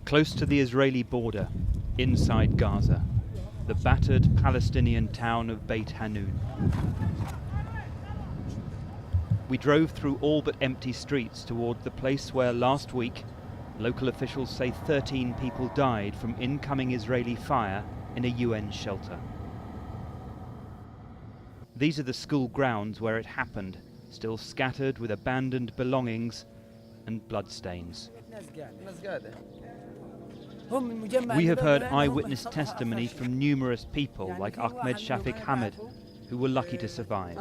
Close to the Israeli border, inside Gaza, the battered Palestinian town of Beit Hanun. We drove through all but empty streets toward the place where last week local officials say 13 people died from incoming Israeli fire in a UN shelter. These are the school grounds where it happened, still scattered with abandoned belongings and bloodstains. We have heard eyewitness testimony from numerous people like Ahmed Shafik Hamid, who were lucky to survive.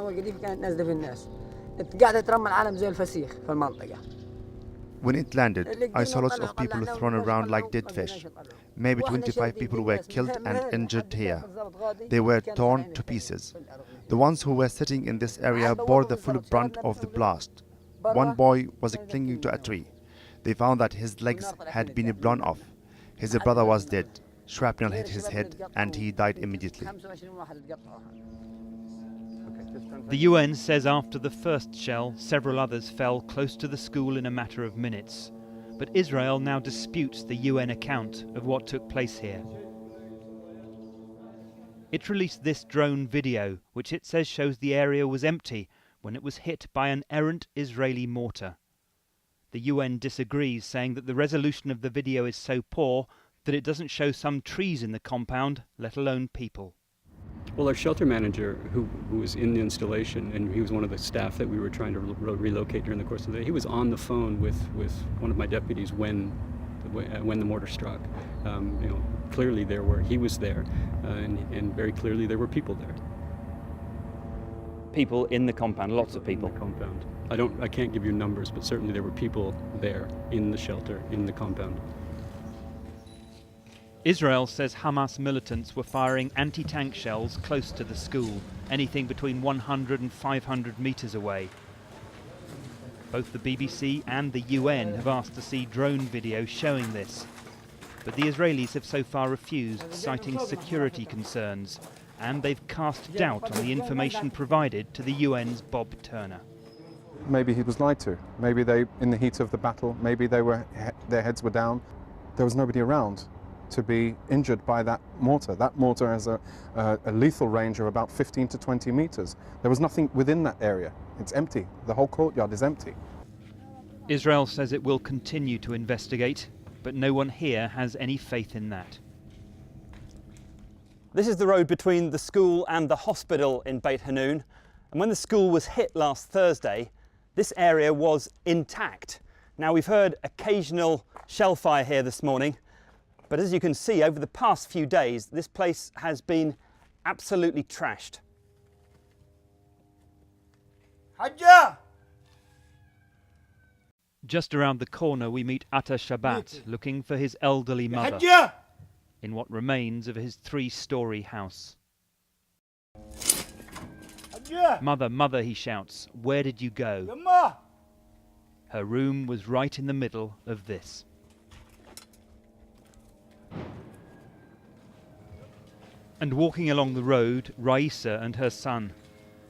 When it landed, I saw lots of people thrown around like dead fish. Maybe 25 people were killed and injured here. They were torn to pieces. The ones who were sitting in this area bore the full brunt of the blast. One boy was clinging to a tree. They found that his legs had been blown off. His brother was dead. Shrapnel hit his head and he died immediately. The UN says after the first shell, several others fell close to the school in a matter of minutes. But Israel now disputes the UN account of what took place here. It released this drone video, which it says shows the area was empty when it was hit by an errant Israeli mortar. The UN disagrees, saying that the resolution of the video is so poor that it doesn't show some trees in the compound, let alone people. Well, our shelter manager, who was in the installation, and he was one of the staff that we were trying to relocate during the course of the day, he was on the phone with one of my deputies when the mortar struck. Clearly he was there, and very clearly there were people there. People in the compound, lots of people. In the compound. I can't give you numbers, but certainly there were people there in the shelter, in the compound. Israel says Hamas militants were firing anti-tank shells close to the school, anything between 100 and 500 meters away. Both the BBC and the UN have asked to see drone video showing this, but the Israelis have so far refused, citing security concerns, and they've cast doubt on the information provided to the UN's Bob Turner. Maybe he was lied to. Maybe they, in the heat of the battle, maybe their heads were down. There was nobody around to be injured by that mortar. That mortar has a lethal range of about 15 to 20 meters. There was nothing within that area. It's empty. The whole courtyard is empty. Israel says it will continue to investigate, but no one here has any faith in that. This is the road between the school and the hospital in Beit Hanun, and when the school was hit last Thursday, this area was intact. Now, we've heard occasional shell fire here this morning, but as you can see, over the past few days, this place has been absolutely trashed. Hajja! Just around the corner, we meet Atta Shabbat, looking for his elderly mother in what remains of his 3-story house. Mother, mother, he shouts, where did you go? Her room was right in the middle of this. And walking along the road, Raisa and her son.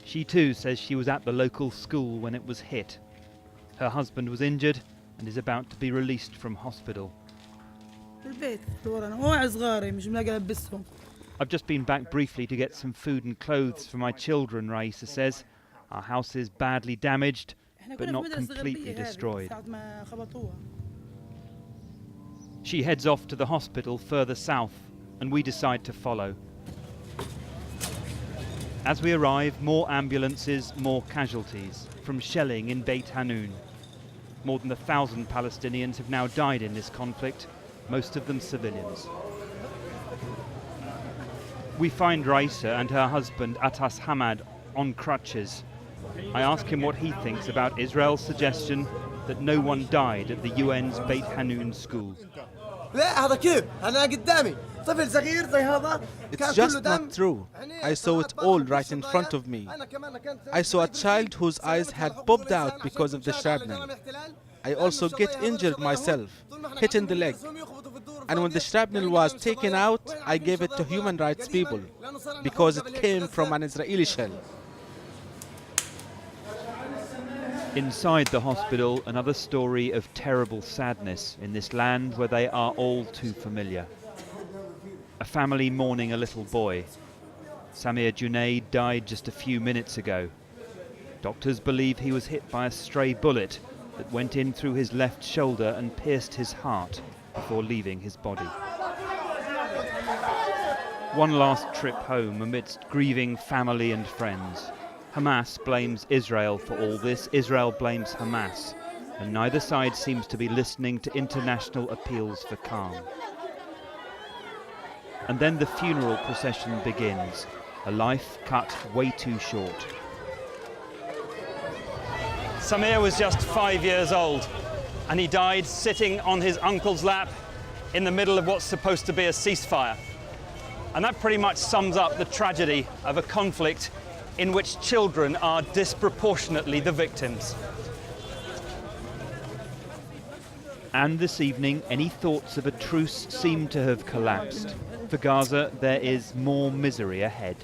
She too says she was at the local school when it was hit. Her husband was injured and is about to be released from hospital. I've just been back briefly to get some food and clothes for my children, Raisa says. Our house is badly damaged, but not completely destroyed. She heads off to the hospital further south, and we decide to follow. As we arrive, more ambulances, more casualties from shelling in Beit Hanun. More than 1,000 Palestinians have now died in this conflict, most of them civilians. We find Raisa and her husband Atas Hamad on crutches. I ask him what he thinks about Israel's suggestion that no one died at the UN's Beit Hanun school. It's just not true. I saw it all right in front of me. I saw a child whose eyes had popped out because of the shrapnel. I also get injured myself, hit in the leg. And when the shrapnel was taken out, I gave it to human rights people because it came from an Israeli shell. Inside the hospital, another story of terrible sadness in this land where they are all too familiar. A family mourning a little boy. Samir Junaid died just a few minutes ago. Doctors believe he was hit by a stray bullet that went in through his left shoulder and pierced his heart before leaving his body. One last trip home amidst grieving family and friends. Hamas blames Israel for all this, Israel blames Hamas, and neither side seems to be listening to international appeals for calm. And then the funeral procession begins, a life cut way too short. Samir was just 5 years old, and he died sitting on his uncle's lap in the middle of what's supposed to be a ceasefire. And that pretty much sums up the tragedy of a conflict in which children are disproportionately the victims. And this evening, any thoughts of a truce seem to have collapsed. For Gaza, there is more misery ahead.